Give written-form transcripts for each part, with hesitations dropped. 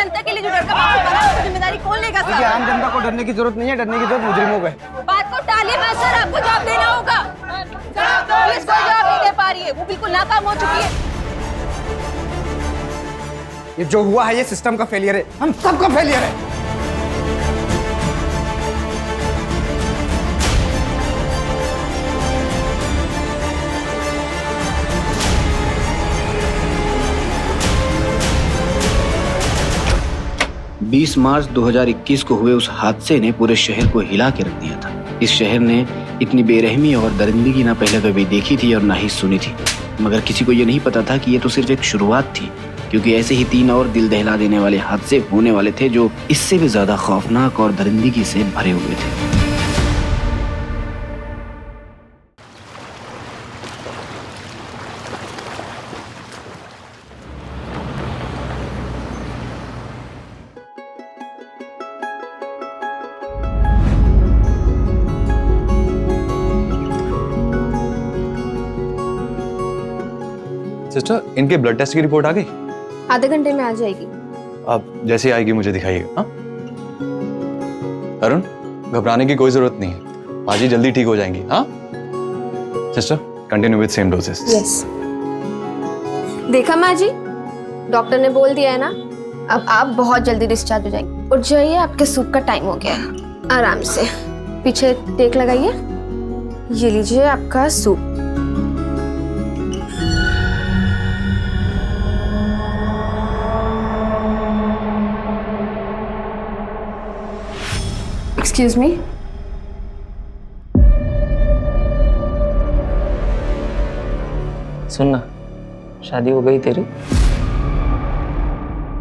जनता के लिए जो डरता है उसकी जिम्मेदारी कौन लेगा सर? आम जनता को डरने की जरूरत नहीं है, डरने की जरूरत मुजरिमों को है। बात को टालिए मत सर, आपको जवाब देना होगा। पुलिस कोई जवाब नहीं दे पा रही है, वो बिल्कुल नाकाम हो चुकी है। ये जो हुआ है ये सिस्टम का फेलियर है, हम सबका फेलियर है। बीस मार्च 2021 को हुए उस हादसे ने पूरे शहर को हिला के रख दिया था। इस शहर ने इतनी बेरहमी और दरिंदगी ना पहले कभी देखी थी और ना ही सुनी थी। मगर किसी को ये नहीं पता था कि ये तो सिर्फ एक शुरुआत थी, क्योंकि ऐसे ही 3 और दिल दहला देने वाले हादसे होने वाले थे जो इससे भी ज्यादा खौफनाक और दरिंदगी से भरे हुए थे। सिस्टर, इनके ब्लड टेस्ट की रिपोर्ट आ गई? आधे घंटे में आ जाएगी। अब जैसे आएगी मुझे दिखाइएगा। हाँ अरुण, घबराने की कोई जरूरत नहीं है, बाजी जल्दी ठीक हो जाएंगी। हाँ sister, continue with same doses. Yes. देखा माँ जी, डॉक्टर ने बोल दिया है ना, अब आप बहुत जल्दी डिस्चार्ज हो जाएंगे। उठ जाइए, आपके सूप का टाइम हो गया है। आराम से पीछे टेक लगाइए। ये लीजिए आपका सूप। Excuse me. सुनना, शादी हो गई तेरी?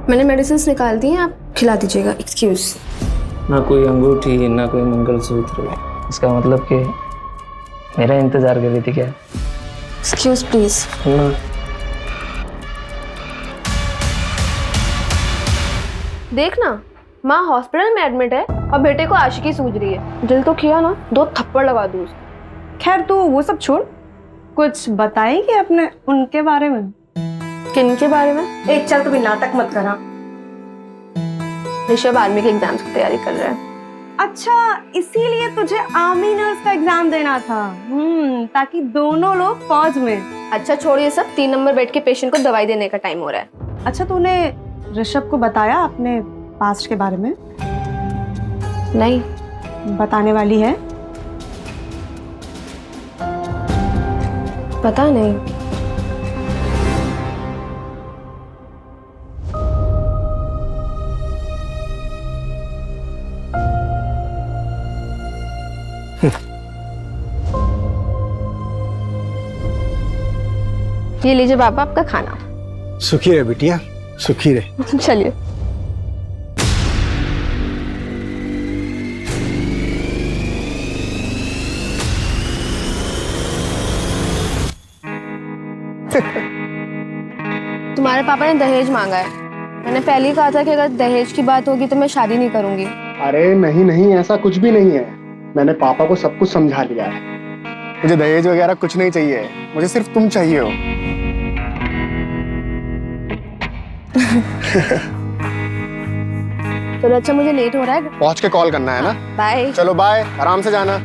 मैंने मेडिसिन निकाल दी हैं, आप खिला दीजिएगा। एक्सक्यूज। ना कोई अंगूठी, ना कोई मंगलसूत्र, इसका मतलब कि मेरा इंतजार कर रही थी क्या? Excuse please. सुनना, देखना, माँ हॉस्पिटल में एडमिट है और बेटे को आशिकी सूझ रही है। दिल तो किया ना, 2 थप्पड़ लगा दूँ उसको। खैर तू वो सब छोड़, कुछ बताएगी अपने उनके बारे में? किन के बारे में? एक चल तू भी नाटक मत करा। ऋषभ आर्मी के एग्जाम्स की तैयारी कर रहा है। अच्छा, इसीलिए तुझे आर्मी नर्स का एग्जाम देना था? ताकि दोनों लोग फौज में। अच्छा छोड़िए सब, 3 नंबर बेड के पेशेंट को दवाई देने का टाइम हो रहा है। अच्छा, तूने ऋषभ को बताया अपने पास्ट के बारे में? नहीं। बताने वाली है? पता नहीं। ये लीजिए पापा आपका खाना। सुखी रहे बिटिया, सुखी रहे। चलिए। तुम्हारे पापा ने दहेज मांगा है। मैंने पहले ही कहा था कि अगर दहेज की बात होगी तो मैं शादी नहीं करूंगी। अरे नहीं नहीं, ऐसा कुछ भी नहीं है। मैंने पापा को सब कुछ समझा लिया है। मुझे दहेज वगैरह कुछ नहीं चाहिए, मुझे सिर्फ तुम चाहिए हो। चलो अच्छा, मुझे लेट हो रहा है। पहुंच के कॉल करना है ना? बाय। चलो बाय, आराम से जाना।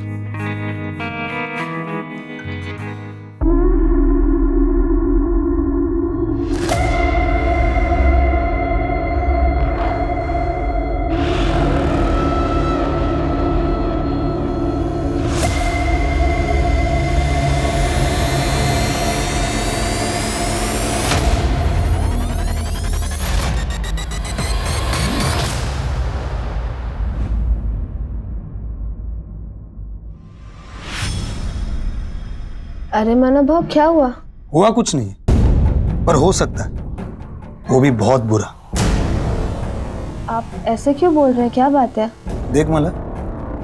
अरे मानव भाव, क्या हुआ? हुआ कुछ नहीं, पर हो सकता है, वो भी बहुत बुरा। आप ऐसे क्यों बोल रहे हैं, क्या बात है? देख मला,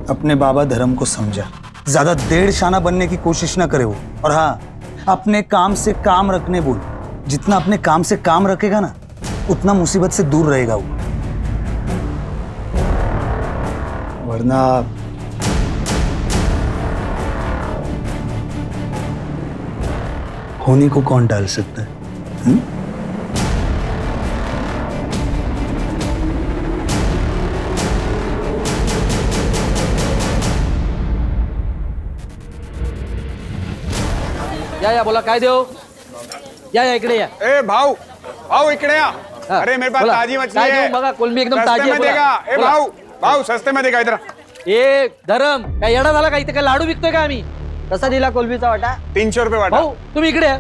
अपने बाबा धर्म को समझा, ज्यादा देड़ शाना बनने की कोशिश ना करे वो। और हाँ, अपने काम से काम रखने बोल। जितना अपने काम से काम रखेगा ना, उतना मुसीबत से दूर रहेगा वो। वरना होने को कौन टाल सकता है? या बोला काय देऊ या इकडे या ए भाऊ भाऊ इकडे या हाँ, अरे मेरे पास बोला, ताजी मछली काय है देऊ बघा कोलंबी एकदम सस्ते ताजी आहे में बोला. देगा ए बोला. भाऊ भाऊ सस्ते में देगा इधर ए धरम काय येडा झाला का इथे काय लाडू विकतोय का आम्ही कसा दिला कोलंबीचा वाटा 300 रुपये वाटा भाऊ तुम्ही इकडे या.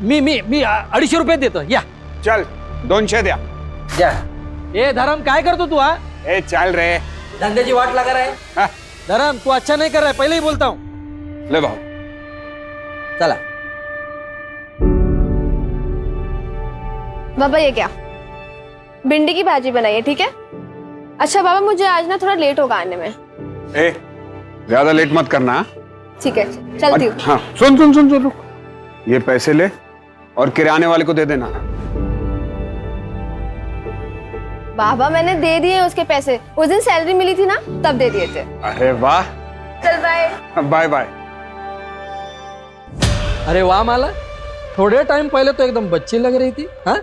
मी 250 रुपये देतो या चल 200 द्या या ए धरम काय करतो तू हा ए चल रे धंद्याची वाट लगा रहा है हाँ, धरम तू अच्छा नहीं कर रहा है पहले ही बोलता हूँ ले भाऊ चला बाबा ये क्या भिंडी की भाजी बनाइए ठीक है। अच्छा बाबा मुझे आज ना थोड़ा लेट होगा आने में। ए ज्यादा लेट मत करना ठीक है चलती हूँ। हाँ सुन सुन सुन सुन रुक। ये पैसे ले और किराने वाले को दे देना बाबा मैंने दे दिए उसके पैसे, उस दिन सैलरी मिली थी ना तब दे दिए थे। अरे वाह चल बाय बाय बाय अरे वाह माला थोड़े टाइम पहले तो एकदम बच्ची लग रही थी हाँ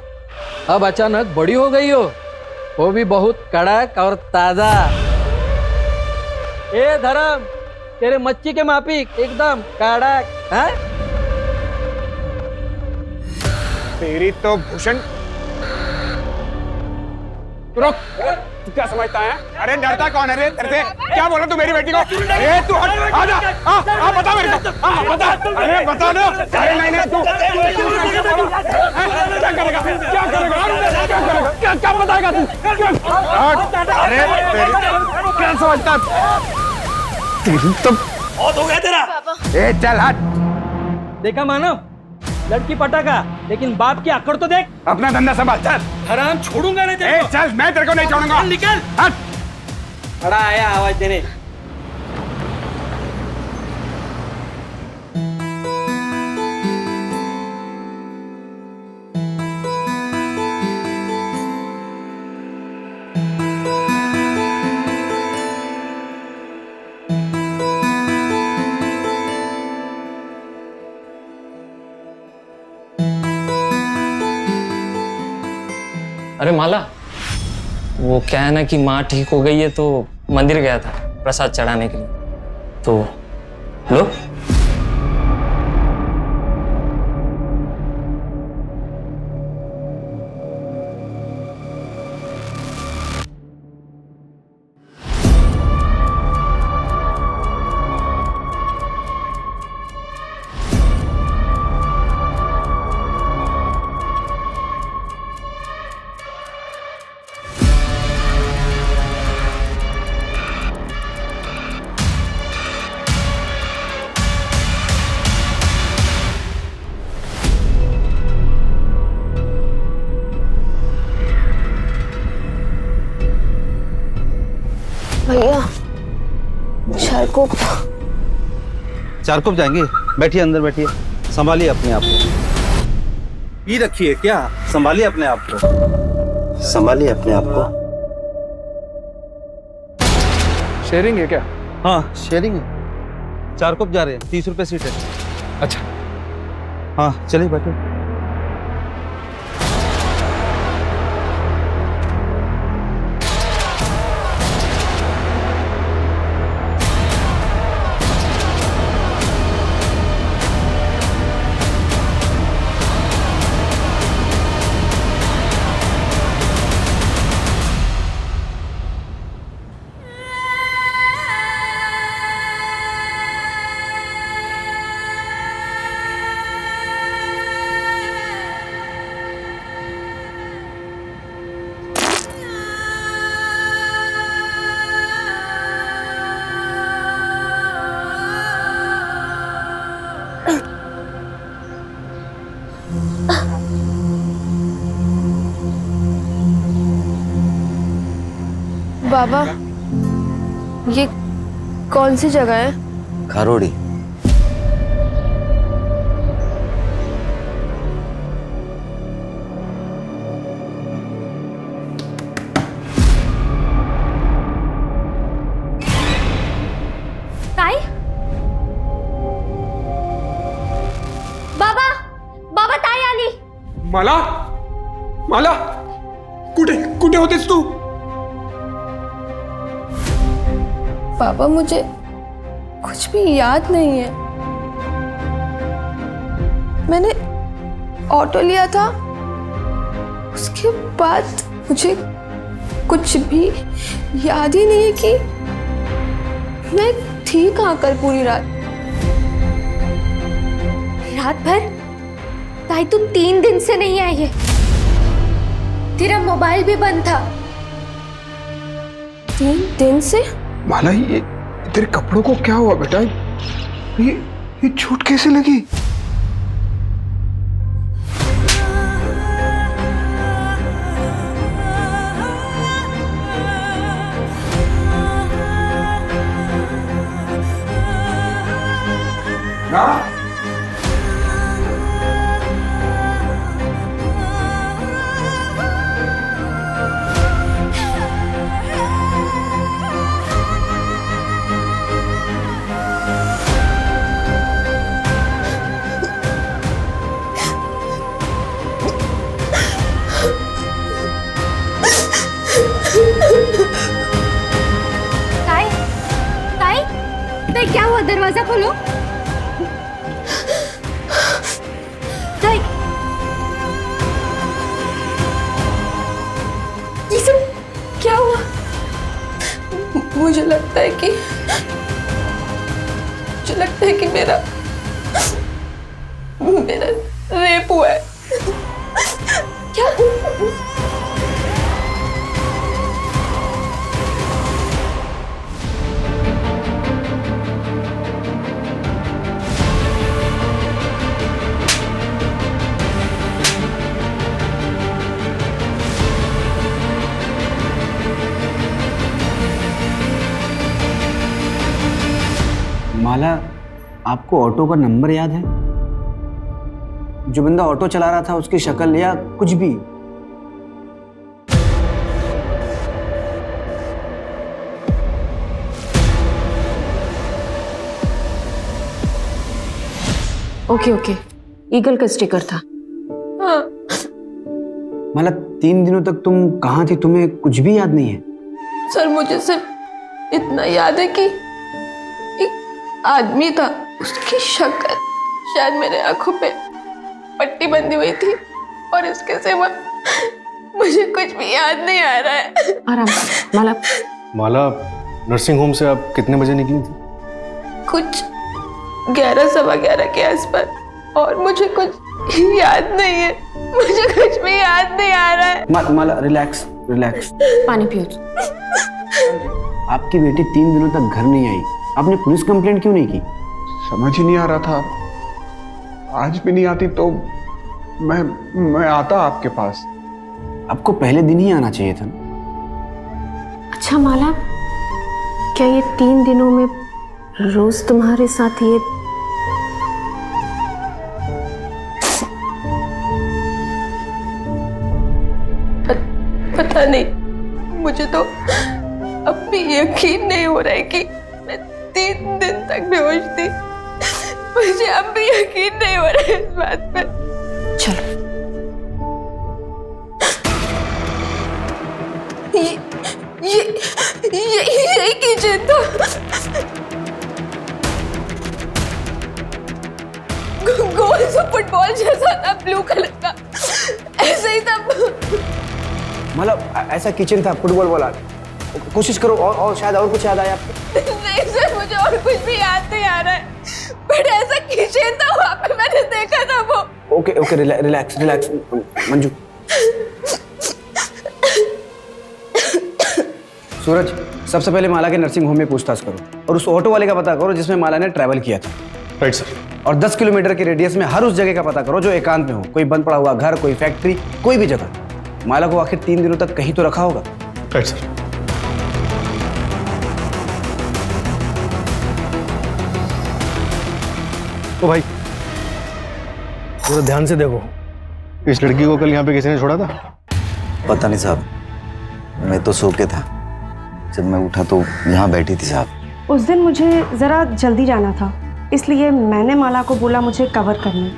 अब अचानक बड़ी हो गई हो वो भी बहुत कड़क और ताजा। ए धर्म तेरे मच्छी के माफिक एकदम कड़क हाँ तेरी तो भूषण रुक तू क्या समझता है अरे डरता कौन है रे तेरे से क्या बोला तू मेरी बेटी को ए तू हट आजा आ बता मेरे को बता अरे बता दो अरे नहीं नहीं तू क्या करेगा क्या करेगा क्या बताएगा तू अरे क्या समझता तेरी तो बहुत हो गया तेरा। ए चल हट देखा मानव लड़की पटाखा लेकिन बाप की आकड़ तो देख। अपना धंधा संभाल चल हराम छोड़ूंगा नहीं ए तेरे को। चल मैं तेरे को नहीं छोड़ूंगा निकल हट खड़ा आया आवाज देने अरे माला वो क्या है ना कि माँ ठीक हो गई है तो मंदिर गया था प्रसाद चढ़ाने के लिए तो लो भैया शरको चारकोप जाएंगे बैठिए अंदर बैठिए संभालिए अपने आप को पी रखिए क्या संभालिए अपने आप को संभालिए अपने आप को शेयरिंग है क्या हाँ शेयरिंग है चारकोप जा रहे हैं 30 रुपए सीट है अच्छा हाँ चलिए बैठो बाबा ये कौन सी जगह है। खारोड़ी ताई बाबा बाबा ताई आली। मला मला कुठे कुठे होतेस तू पापा मुझे कुछ भी याद नहीं है। मैंने ऑटो लिया था, उसके बाद मुझे कुछ भी याद ही नहीं है कि मैं थी कहाँ कल पूरी रात। रात भर? ताई तुम 3 दिन से नहीं आई है, तेरा मोबाइल भी बंद था। 3 दिन से? माला, ये तेरे कपड़ों को क्या हुआ बेटा? ये चोट कैसे लगी? ताई, ताई, ताई क्या हुआ? दरवाजा खोलो। ताई, ये सब क्या हुआ? मुझे लगता है कि मेरा रेप हुआ है। क्या? माला, आपको ऑटो का नंबर याद है? जो बंदा ऑटो चला रहा था उसकी शक्ल या कुछ भी? ओके, ईगल का स्टिकर था। हाँ। माला, 3 दिनों तक तुम कहाँ थी? तुम्हें कुछ भी याद नहीं है? सर, मुझे सिर्फ इतना याद है कि एक आदमी था, उसकी शक्ल शायद मेरे आंखों पे पट्टी बंधी हुई थी, और इसके सिवा मुझे कुछ भी याद नहीं आ रहा है। आराम कर माला। माला, नर्सिंग होम से आप कितने बजे निकली थी? कुछ 11-11:15 के आसपास, और मुझे कुछ याद नहीं है। मुझे कुछ भी याद नहीं आ रहा है। माला, रिलैक्स। पानी पियो। आपकी बेटी 3 दिनों तक घर नहीं आई, आपने पुलिस कंप्लेंट क्यों नहीं की? समझ ही नहीं आ रहा था। आज भी नहीं आती तो मैं आता आपके पास। आपको पहले दिन ही आना चाहिए था। अच्छा माला, क्या ये 3 दिनों में रोज तुम्हारे साथ ये पता नहीं, मुझे तो अब भी यकीन नहीं हो रहा है कि मैं 3 दिन तक बेहोश थी। मुझे अब भी यकीन नहीं हो रहा है इस बात पे। चलो, ये किचन था। गोल सा फुटबॉल जैसा था, ब्लू कलर का, ऐसे ही था। मतलब ऐसा किचन था, फुटबॉल वाला? कोशिश करो और शायद और कुछ याद आया आपको। नहीं सर, मुझे और कुछ भी याद नहीं आ रहा है, बट ऐसा किचन था, वहाँ पे मैंने देखा था वो। Okay, relax Manju. सूरज, सबसे पहले माला के नर्सिंग होम में पूछताछ करो, और उस ऑटो वाले का पता करो जिसमें माला ने ट्रैवल किया था। Right sir. और 10 किलोमीटर के रेडियस में हर उस जगह का पता करो जो एकांत में हो, कोई बंद पड़ा हुआ घर, कोई फैक्ट्री, कोई भी जगह। माला को आखिर 3 दिनों तक कहीं तो रखा होगा। Right sir. ओ भाई, जरा ध्यान से देखो, इस लड़की को कल यहाँ पे किसी ने छोड़ा था? पता नहीं साहब, मैं तो सो के था, जब मैं उठा तो यहाँ बैठी थी साहब। उस दिन मुझे ज़रा जल्दी जाना था, इसलिए मैंने माला को बोला मुझे कवर करने।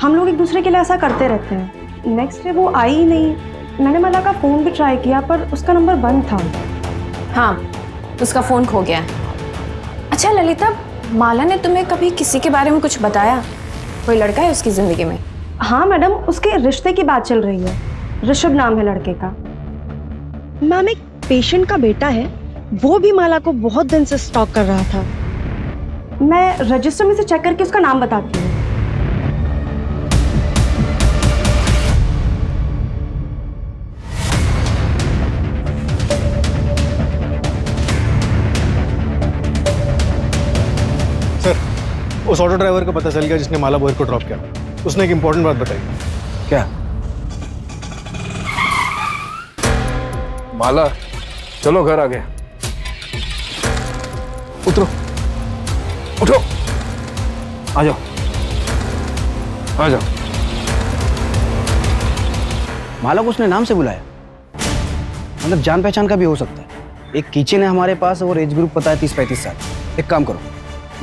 हम लोग एक दूसरे के लिए ऐसा करते रहते हैं। नेक्स्ट डे वो आई ही नहीं। मैंने माला का फ़ोन भी ट्राई किया, पर उसका नंबर बंद था। हाँ, उसका फ़ोन खो गया है। अच्छा ललिता, माला ने तुम्हें कभी किसी के बारे में कुछ बताया? कोई लड़का है उसकी जिंदगी में? हाँ मैडम, उसके रिश्ते की बात चल रही है। ऋषभ नाम है लड़के का। मैम, एक पेशेंट का बेटा है, वो भी माला को बहुत दिन से स्टॉक कर रहा था। मैं रजिस्टर में से चेक करके उसका नाम बताती हूँ। सर, उस ऑटो ड्राइवर का पता चल गया जिसने माला बोहर को ड्रॉप किया। उसने एक इंपॉर्टेंट बात बताई। क्या? माला, चलो घर आ गए। उतरो, उठो, आ जाओ, आ जाओ। माला को उसने नाम से बुलाया, मतलब जान पहचान का भी हो सकता है। एक किचन है हमारे पास और एज ग्रुप पता है 30-35 साल। एक काम करो,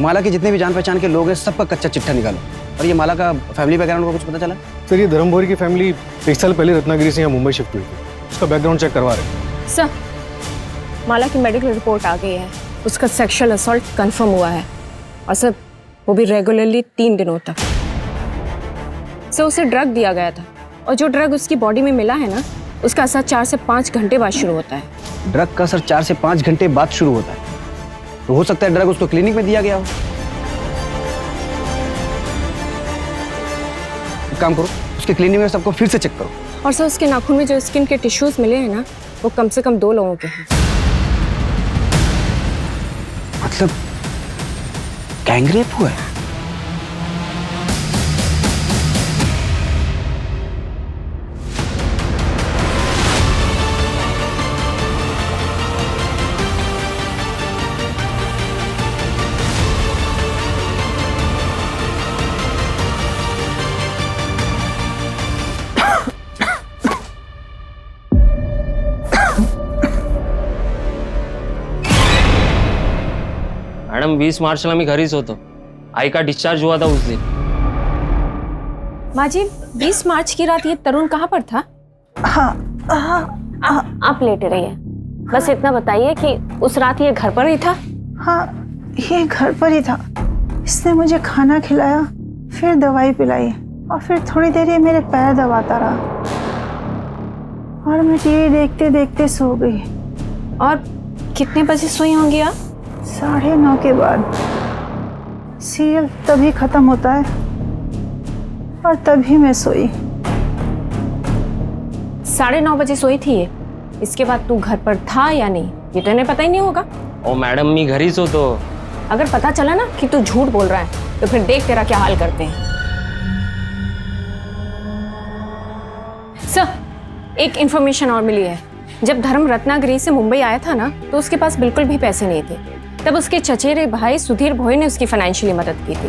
माला के जितने भी जान पहचान के लोग हैं सबका कच्चा चिट्ठा निकालो। और ये माला का फैमिली बैकग्राउंड का कुछ पता चला? सर, ये धर्म बोहर की फैमिली 1 साल पहले रत्नागिरी से यहाँ मुंबई शिफ्ट हुई थी। उसका बैकग्राउंड चेक करवा रहे हैं। सर, माला की मेडिकल रिपोर्ट आ गई है। उसका सेक्सुअल असॉल्ट कंफर्म हुआ है, और सर वो भी रेगुलरली 3 दिनों तक। सर, उसे ड्रग दिया गया था, और जो ड्रग उसकी बॉडी में मिला है ना, उसका असर 4 से 5 घंटे बाद शुरू होता है। ड्रग का असर 4 से 5 घंटे बाद शुरू होता है, तो हो सकता है ड्रग उसको क्लिनिक में दिया गया हो। एक काम करो, उसके क्लिनिक में सबको फिर से चेक करो। और सर, उसके नाखून में जो स्किन के टिश्यूज मिले हैं ना, वो कम से कम 2 लोगों के हैं। मतलब गैंगरेप हुआ है? मैडम 20 मार्चला मी घरीच होतो. आई का डिस्चार्ज हुआ था उस दिन. माँ जी, 20 मार्च की रात ये तरुण कहाँ पर था? आप लेटे रहिए, बस इतना बताइए कि उस रात ये घर पर ही था? हाँ, ये घर पर ही था. इसने मुझे खाना खिलाया, फिर दवाई पिलाई और फिर थोड़ी देर ये मेरे पैर दबाता रहा और मैं टीवी देखते देखते सो गई. और कितने बजे सोई होंगी आप? 9:30 के बाद. सीरियल तभी खत्म होता है और तभी मैं सोई. 9:30 बजे सोई थी ये. इसके बाद तू घर पर था या नहीं ये तो इन्हें पता ही नहीं होगा. ओ मैडम मी घरीच होतो. अगर पता चला ना कि तू झूठ बोल रहा है तो फिर देख तेरा क्या हाल करते हैं. सर, एक इंफॉर्मेशन और मिली है. जब धर्म रत्नागिरी से मुंबई आया था ना, तो उसके पास बिल्कुल भी पैसे नहीं थे. तब उसके चचेरे भाई सुधीर भोई ने उसकी फाइनेंशियली मदद की थी.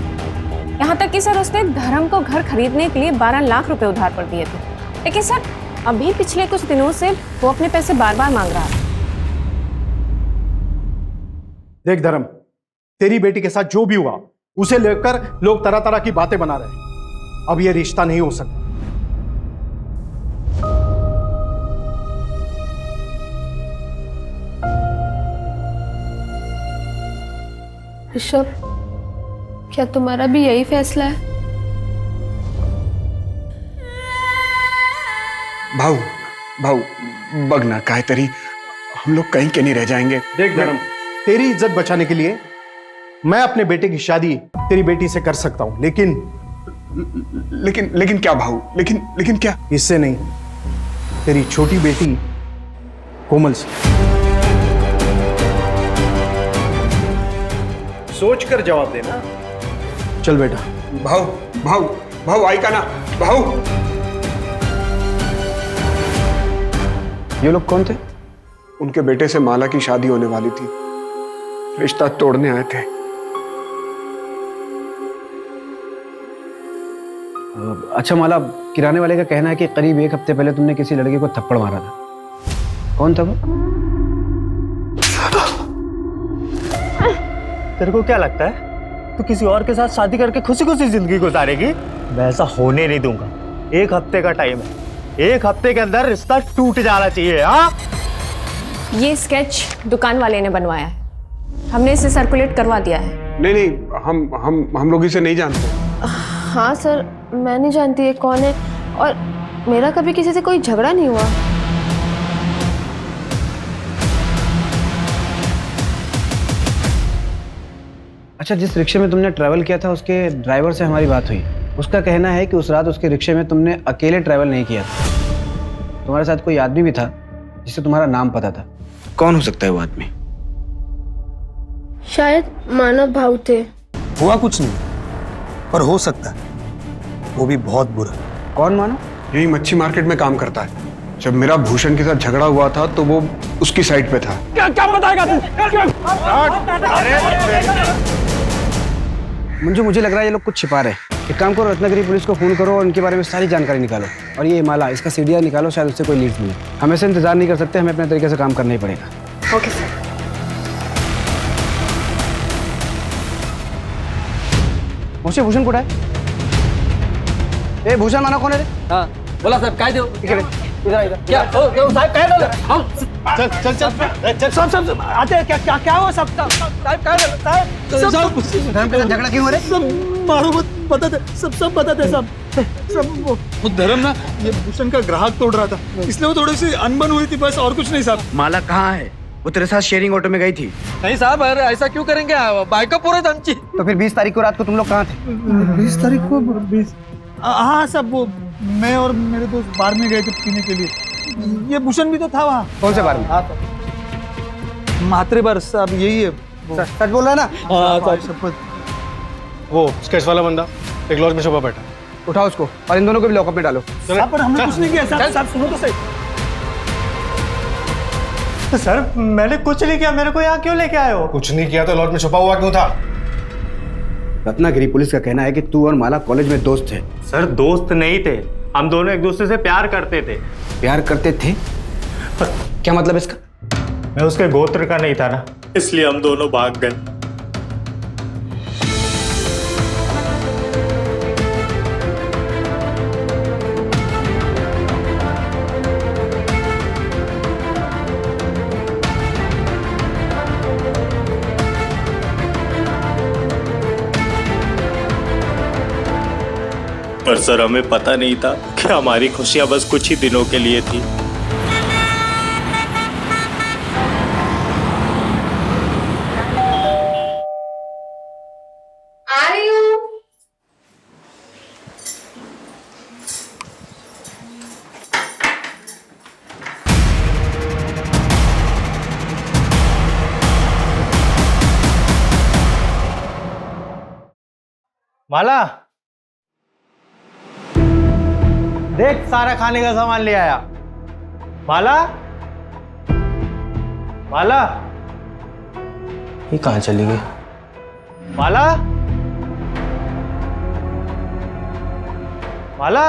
यहाँ तक कि सर उसने धर्म को घर खरीदने के लिए 12 लाख रुपए उधार पर दिए थे. लेकिन सर अभी पिछले कुछ दिनों से वो अपने पैसे बार बार मांग रहा है. देख धर्म, तेरी बेटी के साथ जो भी हुआ उसे लेकर लोग तरह तरह की बातें बना रहे हैं. अब यह रिश्ता नहीं हो सकता. ऋषभ, क्या तुम्हारा भी यही फैसला है? भाऊ भाऊ बग ना काय तरी हम लोग कहीं के नहीं रह जाएंगे. देख धर्म, तेरी इज्जत बचाने के लिए मैं अपने बेटे की शादी तेरी बेटी से कर सकता हूं, लेकिन क्या भाऊ? लेकिन क्या? इससे नहीं, तेरी छोटी बेटी कोमल से. सोच कर जवाब देना. चल बेटा. भाऊ आई का ना. भाऊ, ये लोग कौन थे? उनके बेटे से माला की शादी होने वाली थी, रिश्ता तोड़ने आए थे. अच्छा माला, किराने वाले का कहना है कि करीब 1 हफ्ते पहले तुमने किसी लड़के को थप्पड़ मारा था. कौन था वो? तेरे को क्या लगता है तू किसी और के साथ शादी करके खुशी खुशी जिंदगी गुजारेगी? मैं ऐसा होने नहीं दूंगा. 1 हफ्ते का टाइम है. 1 हफ्ते के अंदर रिश्ता टूट जाना चाहिए. हाँ, ये स्केच दुकान वाले ने बनवाया है. हमने इसे सर्कुलेट करवा दिया है. नहीं हम लोग इसे नहीं जानते. हाँ सर, मैं नहीं जानती ये कौन है और मेरा कभी किसी से कोई झगड़ा नहीं हुआ। अच्छा, जिस रिक्शे में तुमने ट्रैवल किया था उसके ड्राइवर से हमारी बात हुई। उसका कहना है कि उस रात उसके रिक्शे में तुमने अकेले ट्रैवल नहीं किया था, तुम्हारे साथ कोई आदमी भी था जिसे तुम्हारा नाम पता था। कौन हो सकता है वो आदमी? शायद मानव भाव थे। हुआ कुछ नहीं, पर हो सकता है वो भी बहुत बुरा। कौन मानो? यही मच्छी मार्केट में काम करता है। जब मेरा भूषण के साथ झगड़ा हुआ था तो वो उसकी साइड पे था। क्या क्या बताएगा तू? मंजू, मुझे लग रहा है ये लोग कुछ छिपा रहे हैं। एक काम करो, रत्नागिरी पुलिस को फोन करो और इनके बारे में सारी जानकारी निकालो। और ये माला, इसका सीडीआर निकालो, शायद उससे कोई लीड्स मिले। हम ऐसे इंतजार नहीं कर सकते, हमें अपने तरीके से काम करना ही पड़ेगा। Okay sir. मुझे भूषण कुठं आहे? ए भूषण माना कोण आहे रे? हाँ बोला साहब, काय देऊ? इकडे, इधर इधर। क्या ओ साहब काय झालं? चल चल चल चल सब आते हैं। क्या क्या क्या हुआ सब? साहब काय झालं? साहब धर्म के साथ झगड़ा क्यों हो रहा है? सब मारो मत, बताते सब बताते सब वो धर्म ना ये भूषण का ग्राहक तोड़ रहा था, इसलिए वो थोड़ी सी अनबन हुई थी, बस और कुछ नहीं साहब। माला कहाँ है? वो तेरे साथ शेयरिंग ऑटो में गई थी। नहीं साहब, अरे ऐसा क्यों करेंगे? बाइक पूरे आमची। तो फिर 20 तारीख को रात को तुम लोग कहाँ थे? 20 तारीख को 20 हाँ सब वो मैं और मेरे दोस्त बार में गए थे पीने के लिए। ये भूषण भी तो था वहाँ। कौन से बार में? मात्रे बार साहब, यही है। सच बोल रहा है ना? हाँ साहब, शपथ। वो स्केच वाला बंदा एक लॉज में छुपा बैठा। उठाओ उसको और इन दोनों को भी लॉकअप में डालो। साहब पर हमने कुछ नहीं किया। साहब सुनो तो सही। सर मैंने कुछ नहीं किया, मेरे को यहाँ क्यों लेके आए हो? कुछ नहीं किया तो लॉज में छुपा हुआ क्यों था? रत्नागिरी पुलिस का कहना है कि तू और माला कॉलेज में दोस्त थे। सर दोस्त नहीं थे, हम दोनों एक दूसरे से प्यार करते थे। प्यार करते थे? क्या मतलब इसका? मैं उसके गोत्र का नहीं था ना, इसलिए हम दोनों भाग गए। पर सर हमें पता नहीं था कि हमारी खुशियां बस कुछ ही दिनों के लिए थी। आ रही हूँ। माला देख, सारा खाने का सामान ले आया। माला माला ये कहाँ चली गई? माला माला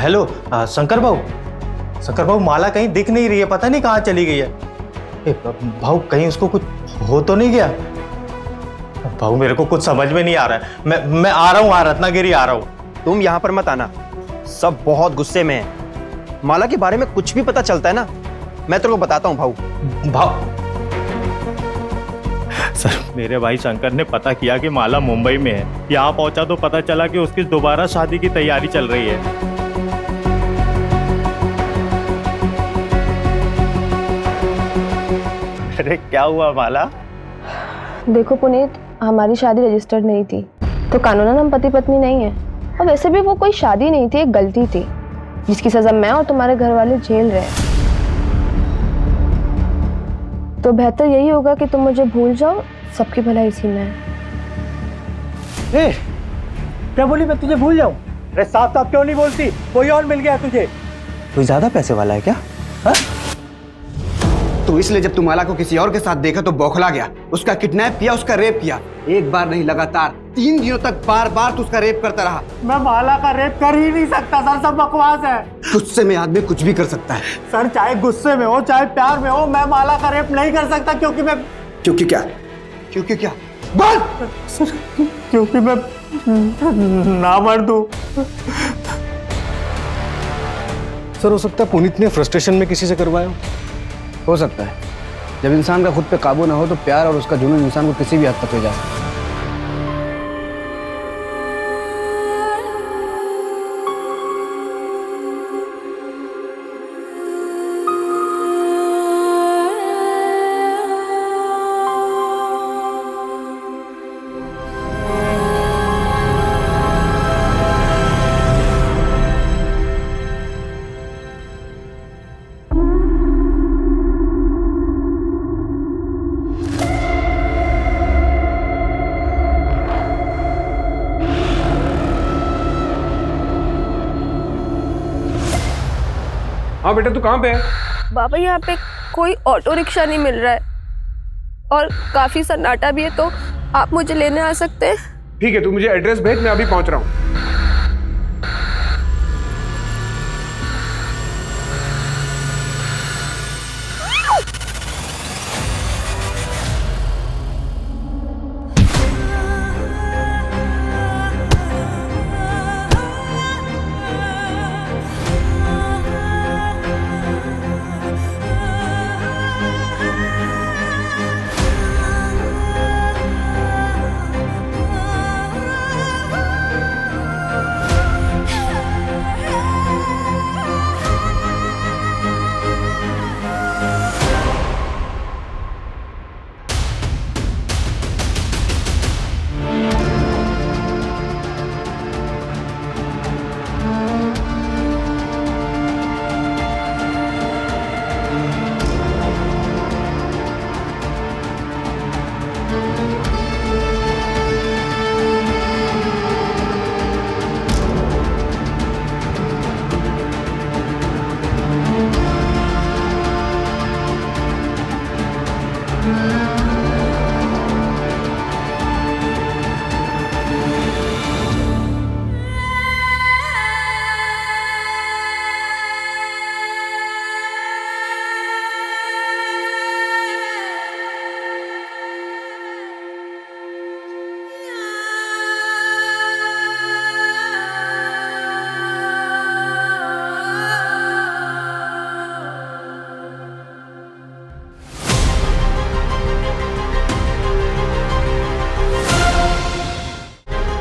हेलो शंकर भाऊ, माला कहीं दिख नहीं रही है, पता नहीं कहाँ चली गई है। भाऊ कहीं उसको कुछ हो तो नहीं गया? भाऊ मेरे को कुछ समझ में नहीं आ रहा है। मैं आ रहा हूँ, रत्नागिरी आ रहा हूँ। तुम यहाँ पर मत आना, सब बहुत गुस्से में है। माला के बारे में कुछ भी पता चलता है ना, मैं तेरे को बताता हूँ भाऊ। सर मेरे भाई शंकर ने पता किया कि माला मुंबई में है। यहाँ पहुंचा तो पता चला कि उसकी दोबारा शादी की तैयारी चल रही है। अरे क्या हुआ माला? देखो पुनीत, हमारी शादी रजिस्टर्ड नहीं थी, तो कानूनन हम पति पत्नी नहीं है। और वैसे भी वो कोई शादी नहीं थी, एक गलती थी जिसकी सजा मैं और तुम्हारे घर वाले झेल रहे हैं। तो बेहतर यही होगा कि तुम मुझे भूल जाओ, सबकी भलाई इसी में है। क्या बोली मैं तुझे भूल जाऊं? अरे साफ साफ क्यों नहीं बोलती? कोई और मिल गया तुझे? तू ज्यादा पैसे वाला है क्या? तो इसलिए जब तू माला को किसी और के साथ देखा तो बौखला गया, उसका किडनैप किया, उसका रेप किया। एक बार नहीं, लगातार 3 दिनों तक बार बार तू उसका रेप करता रहा। मैं माला का रेप कर ही नहीं सकता सर, सब बकवास है। गुस्से में आदमी कुछ भी कर सकता है सर, चाहे गुस्से में हो चाहे प्यार में हो, मैं माला का रेप नहीं कर सकता। क्योंकि क्या बोल सर, क्योंकि मैं ना मर्द हूं। सर हो सकता है पुनीत ने फ्रस्ट्रेशन में किसी से करवाया हो सकता है। जब इंसान का खुद पे काबू ना हो तो प्यार और उसका जुनून इंसान को किसी भी हद तक ले जा सकता है। हाँ बेटा तू कहाँ पे है? बाबा यहाँ पे कोई ऑटो रिक्शा नहीं मिल रहा है और काफी सन्नाटा भी है, तो आप मुझे लेने आ सकते हैं? ठीक है, तू मुझे एड्रेस भेज, मैं अभी पहुंच रहा हूँ।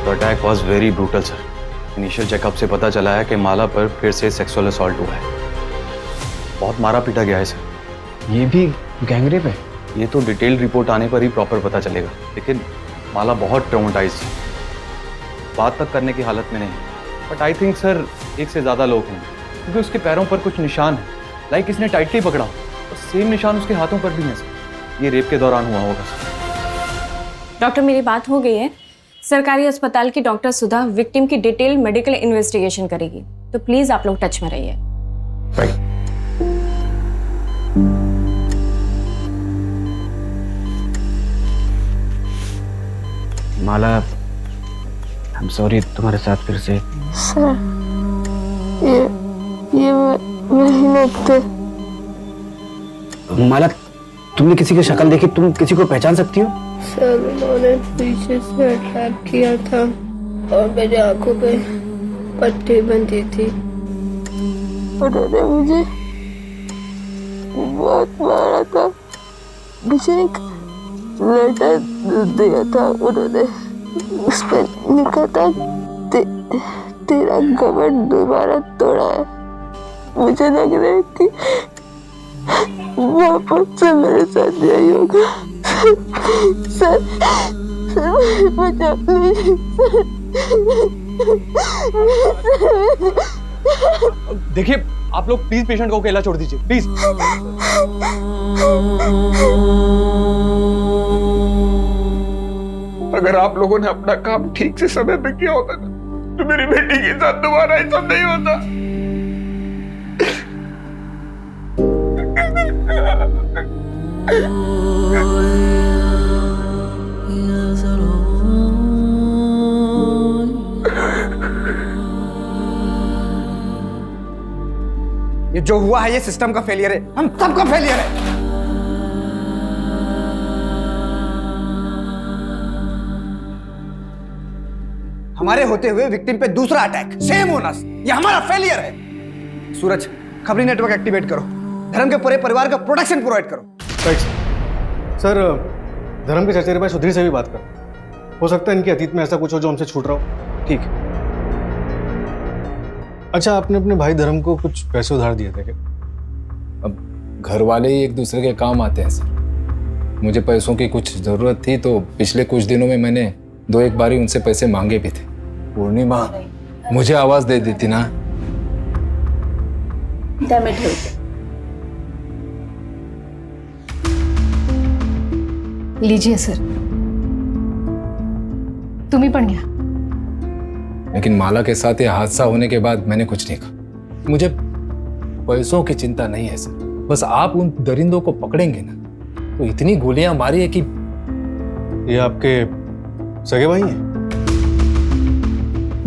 Attack was very brutal sir. Initial checkup से पता चला है कि माला पर फिर से सेक्सुअल असॉल्ट हुआ है। बहुत मारा पीटा गया है सर। ये भी गैंगरेप है? ये तो डिटेल रिपोर्ट आने पर ही प्रॉपर पता चलेगा, लेकिन माला बहुत ट्रॉमेटाइज्ड है, बात तक करने की हालत में नहीं। बट आई थिंक सर एक से ज्यादा लोग होंगे, क्योंकि उसके पैरों पर कुछ निशान है, लाइक इसने टाइटली पकड़ा और सेम निशान उसके हाथों पर भी है सर। ये रेप के दौरान हुआ होगा सर। डॉक्टर मेरी बात हो गई है। सरकारी अस्पताल की डॉक्टर सुधा विक्टिम की डिटेल मेडिकल इन्वेस्टिगेशन करेगी, तो प्लीज आप लोग टच में रहिए। Right. Mala, I am sorry तुम्हारे साथ फिर से। सर ये वही लोग थे। माला, तुमने किसी की शक्ल देखी? तुम किसी को पहचान सकती हो? सर उन्होंने पीछे से अटैक किया था और मेरी आंखों पे पट्टी बंधी थी। उन्होंने मुझे बहुत मारा था। मुझे एक लेटर दिया था उन्होंने, उस पर लिखा था तेरा घमंड दोबारा तोड़ा है। मुझे लग रहा है कि वापस से मेरे साथ यही होगा। सर बचा प्लीज। देखिए आप लोग प्लीज पेशेंट को अकेला छोड़ दीजिए प्लीज। अगर आप लोगों ने अपना काम ठीक से समय पे किया होता ना, तो मेरी बेटी के साथ दोबारा ऐसा नहीं होता। ये जो हुआ है ये सिस्टम का फेलियर है, हम सबका फेलियर है। हमारे होते हुए विक्टिम पे दूसरा अटैक, सेम होना, ये हमारा फेलियर है। सूरज, खबरी नेटवर्क एक्टिवेट करो, धर्म के पूरे परिवार का प्रोटेक्शन प्रोवाइड करो। Right sir. धर्म के चचेरे भाई सुधीर से भी बात करो, हो सकता है इनके अतीत में ऐसा कुछ हो जो हमसे छूट रहा हो। ठीक है। अच्छा, आपने अपने भाई धर्म को कुछ पैसे उधार दिए थे क्या? अब घर वाले ही एक दूसरे के काम आते हैं सर। मुझे पैसों की कुछ ज़रूरत थी तो पिछले कुछ दिनों में मैंने 2-1 बारी उनसे पैसे मांगे भी थे। पूर्णिमा मुझे आवाज़ दे दी थी ना। लीजिए सर, तुम्ही पण घ्या। लेकिन माला के साथ ये हादसा होने के बाद मैंने कुछ नहीं कहा। मुझे पैसों की चिंता नहीं है सर, बस आप उन दरिंदों को पकड़ेंगे ना तो इतनी गोलियां मारी है कि। ये आपके सगे भाई हैं?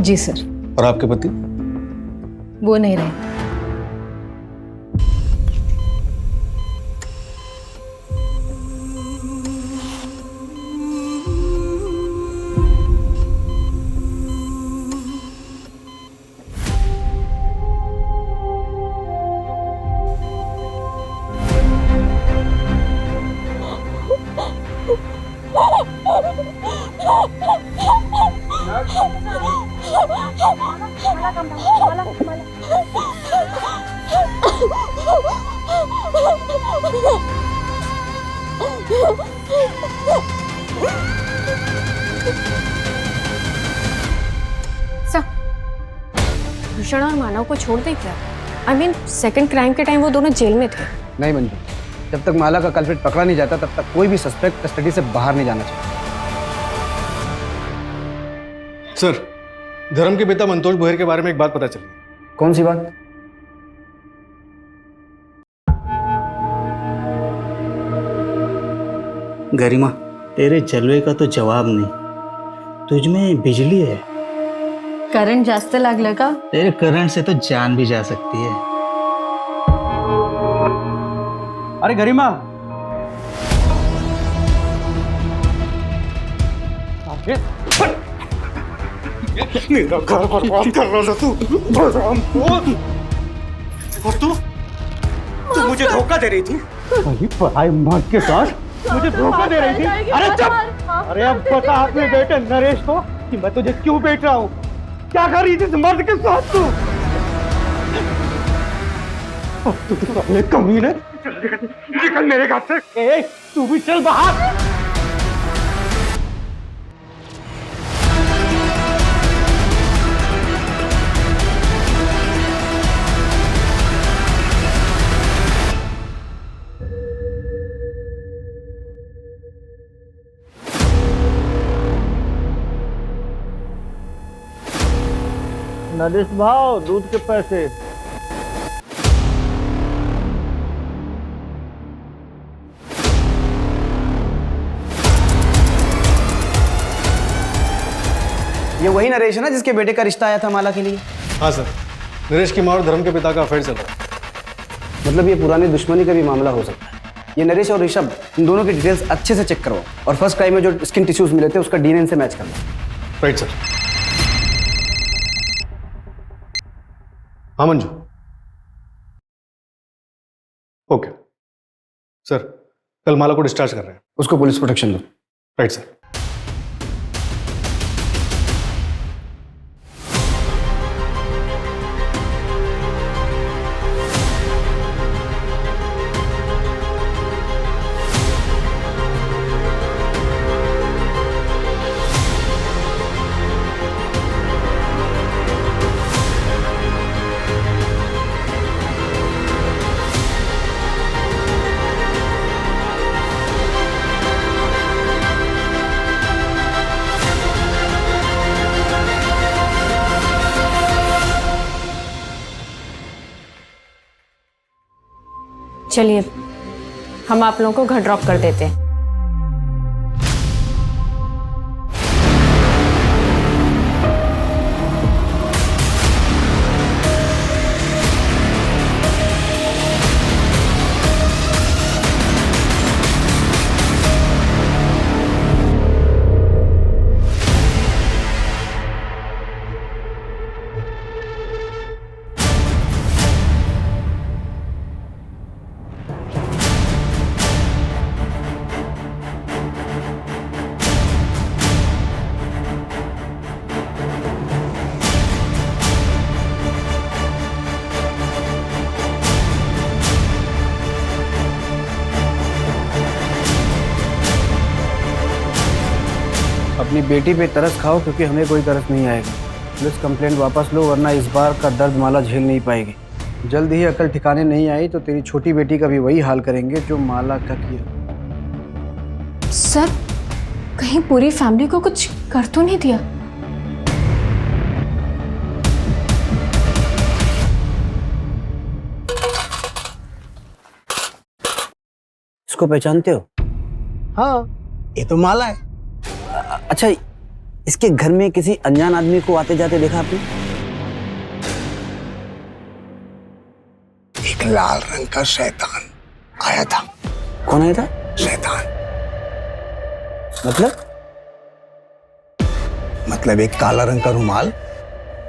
जी सर। और आपके पति? वो नहीं रहे। भूषण और मानव को छोड़ दे क्या? आई मीन सेकंड क्राइम के टाइम वो दोनों जेल में थे। नहीं मंजू, जब तक माला का कल्प्रिट पकड़ा नहीं जाता तब तक कोई भी सस्पेक्ट कस्टडी से बाहर नहीं जाना चाहिए। सर, धर्म के पिता मंतोष बोहर के बारे में एक बात पता चली। कौन सी बात? गरिमा, तेरे जलवे का तो जवाब नहीं, तुझमें बिजली है। करंट जास्त लागलं का? तेरे करंट से तो जान भी जा सकती है। अरे गरिमा, मेरा घर बर्बाद कर रहा था तू, बलरामपुर। और तू मुझे धोखा दे रही थी। वही पढ़ाई मर्द के साथ मुझे धोखा दे रही थी। अरे चुप! अरे अब बता अपने बेटे नरेश को कि मैं तुझे क्यों बेच रहा हूँ। क्या कर रही थी इस मर्द के साथ तू? तू तो अपने कमीने, निकल मेरे घर से। तू भी चल बाहर। नरेश भाव, दूध के पैसे। ये वही नरेश है ना जिसके बेटे का रिश्ता आया था माला के लिए? हाँ सर, नरेश की माँ और धर्म के पिता का अफेयर चल रहा है। मतलब ये पुरानी दुश्मनी का भी मामला हो सकता है। ये नरेश और ऋषभ, इन दोनों की डिटेल्स अच्छे से चेक करवाओ और फर्स्ट क्राइम में जो स्किन टिश्यूज मिले थे उसका डीएनए से मैच करना। Right sir. हाँ मंजू। ओके सर, कल माला को डिस्चार्ज कर रहे हैं। उसको पुलिस प्रोटेक्शन दो। Right sir. चलिए, हम आप लोगों को घर ड्रॉप कर देते हैं। अपनी बेटी पे तरस खाओ, क्योंकि हमें कोई तरस नहीं आएगा। पुलिस कंप्लेंट वापस लो, वरना इस बार का दर्द माला झेल नहीं पाएगी। जल्द ही अकल ठिकाने नहीं आई तो तेरी छोटी बेटी का भी वही हाल करेंगे जो माला का किया। सर, कहीं पूरी फैमिली को कुछ कर तो नहीं दिया? इसको पहचानते हो? हाँ, ये तो माला है। अच्छा, इसके घर में किसी अनजान आदमी को आते जाते देखा आपने? एक लाल रंग का शैतान आया था। कौन आया था? शैतान। मतलब एक काला रंग का रुमाल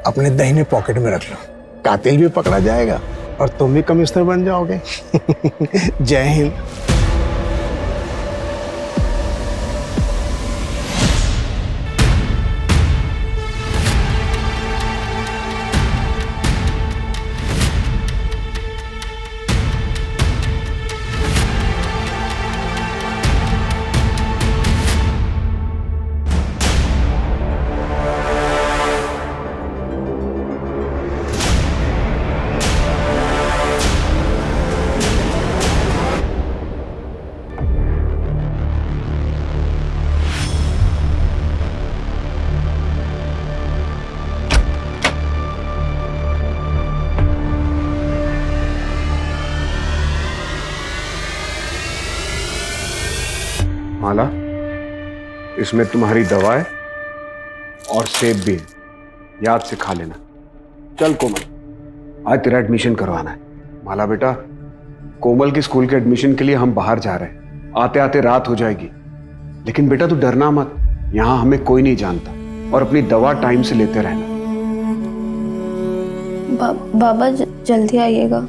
अपने दाहिने पॉकेट में रख लो, कातिल भी पकड़ा जाएगा और तुम भी कमिश्नर बन जाओगे। जय हिंद। माला, इसमें तुम्हारी दवा है और सेब भी है, याद से खा लेना। चल कोमल, आज तेरा एडमिशन करवाना है। माला बेटा, कोमल की स्कूल के एडमिशन के लिए हम बाहर जा रहे हैं, आते आते रात हो जाएगी। लेकिन बेटा तू डरना मत, यहाँ हमें कोई नहीं जानता, और अपनी दवा टाइम से लेते रहना। बाबा जल्दी आइएगा।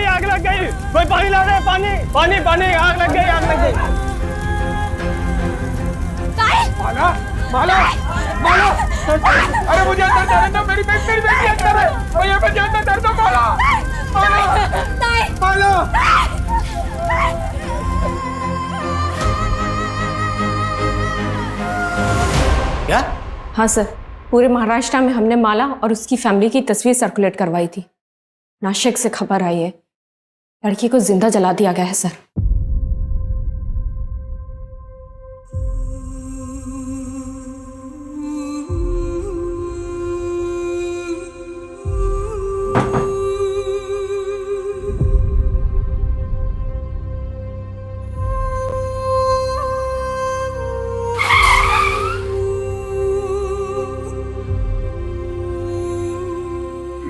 आग लग गई, कोई पानी ला रहे, पानी पानी पानी, आग लग गई, आग लग गई। माला माला माला, अरे मुझे अंदर जाने दो, मेरी बेटी अंदर है, मुझे अंदर जाने दो। माला माला माला। क्या? हाँ सर, पूरे महाराष्ट्र में हमने माला और उसकी फैमिली की तस्वीर सर्कुलेट करवाई थी। नासिक से खबर आई है, लड़की को जिंदा जला दिया गया है सर।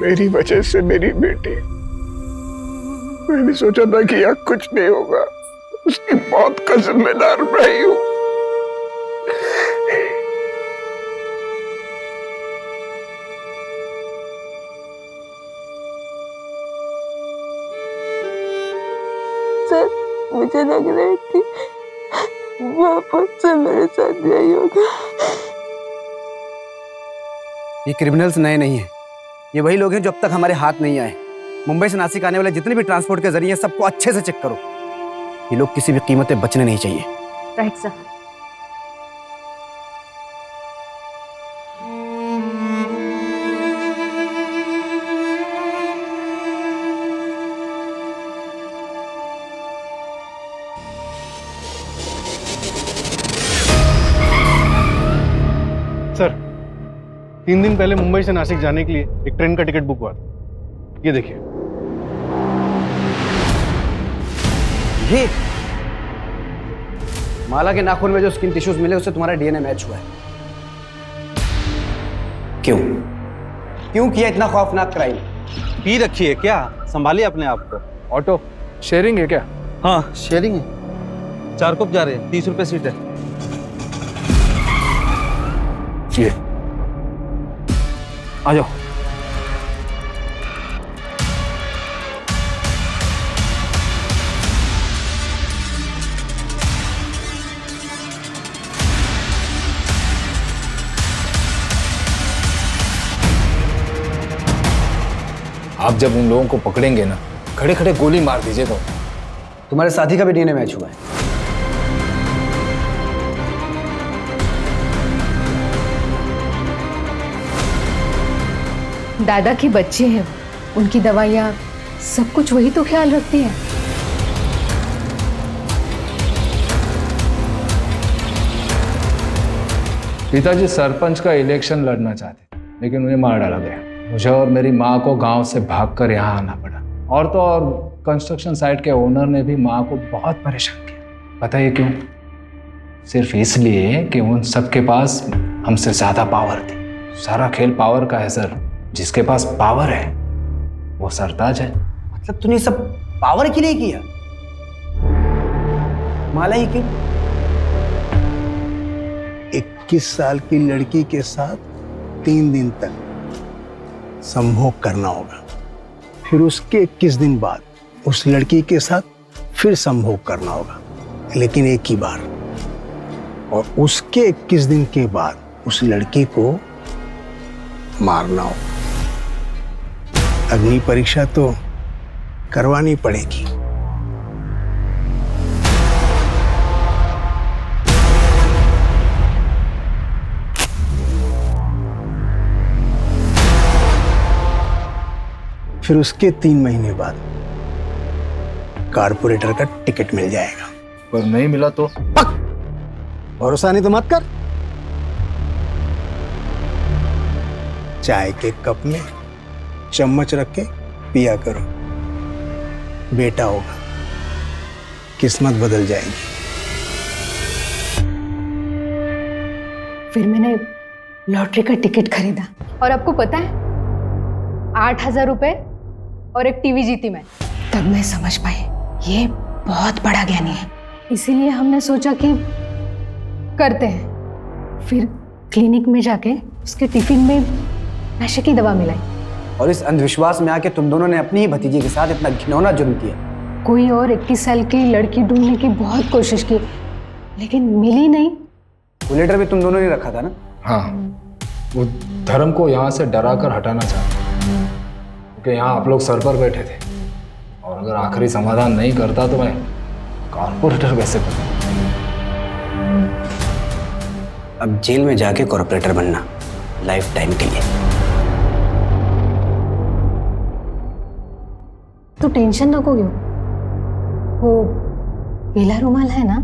मेरी वजह से मेरी बेटी, मैंने सोचा था कि यहाँ कुछ नहीं होगा, उसकी मौत का जिम्मेदार मैं ही हूँ। सर, मुझे लग रहा है कि वापस से मेरे साथ यही होगा। ये क्रिमिनल्स नए नहीं हैं, ये वही लोग हैं जो अब तक हमारे हाथ नहीं आए। मुंबई से नासिक आने वाले जितने भी ट्रांसपोर्ट के जरिए सबको अच्छे से चेक करो। ये लोग किसी भी कीमत पे बचने नहीं चाहिए। Right sir. सर 3 दिन पहले मुंबई से नासिक जाने के लिए एक ट्रेन का टिकट बुक हुआ था। ये देखिए। ये माला के नाखून में जो स्किन टिश्यूज मिले उससे तुम्हारा डीएनए मैच हुआ है। क्यों क्यों किया इतना खौफनाक क्राइम? पी रखी है क्या? संभालिए अपने आप को। ऑटो शेयरिंग है क्या? हाँ शेयरिंग है। 4 कप जा रहे हैं, 30 रुपए सीट है। ये आ जाओ। आप जब उन लोगों को पकड़ेंगे ना, खड़े खड़े गोली मार दीजिएगा। तुम्हारे साथी का भी डीएनए मैच हुआ है। दादा के बच्चे हैं, उनकी दवाइयाँ सब कुछ वही तो ख्याल रखती है। पिताजी सरपंच का इलेक्शन लड़ना चाहते, लेकिन उन्हें मार डाला गया। मुझे और मेरी माँ को गांव से भागकर यहाँ आना पड़ा। और तो और कंस्ट्रक्शन साइट के ओनर ने भी माँ को बहुत परेशान किया। पता है क्यों? सिर्फ इसलिए कि उन सबके पास हमसे ज्यादा पावर थी। सारा खेल पावर का है सर। जिसके पास पावर है वो सरताज है। मतलब तूने सब पावर के लिए किया? माला ही की 21 साल की लड़की के साथ 3 दिन तक संभोग करना होगा, फिर उसके 21 दिन बाद उस लड़की के साथ फिर संभोग करना होगा, लेकिन एक ही बार। और उसके 21 दिन के बाद उस लड़की को मारना होगा। अग्नि परीक्षा तो करवानी पड़ेगी। फिर उसके 3 महीने बाद कारपोरेटर का टिकट मिल जाएगा। पर नहीं मिला तो? भरोसा नहीं तो मत कर। चाय के कप में चम्मच रख के पिया करो, बेटा होगा, किस्मत बदल जाएगी। फिर मैंने लॉटरी का टिकट खरीदा और आपको पता है 8,000 रुपए और एक टीवी जीती मैं। तब मैं समझ पाई ये बहुत बड़ा ज्ञानी है। इसीलिए हमने सोचा कि करते हैं। फिर क्लिनिक में जाके उसके टिफिन में नशे की दवा मिलाई। और इस अंधविश्वास में आके तुम दोनों ने अपनी ही भतीजी के साथ इतना घिनौना जुर्म किया। कोई और 21 साल की लड़की ढूंढने की बहुत कोशिश की, लेकिन मिली नहीं। वो लेटर भी तुम दोनों ने रखा था ना? हाँ, वो धर्म को यहाँ से डरा कर हटाना चाहते, क्योंकि यहाँ आप लोग सर पर बैठे थे। और अगर आखिरी समाधान नहीं करता तो मैं कॉर्पोरेटर कैसे बनूं? अब जेल में जाके कॉर्पोरेटर बनना लाइफ टाइम के लिए। तो टेंशन नको क्यों, वो पीला रुमाल है ना,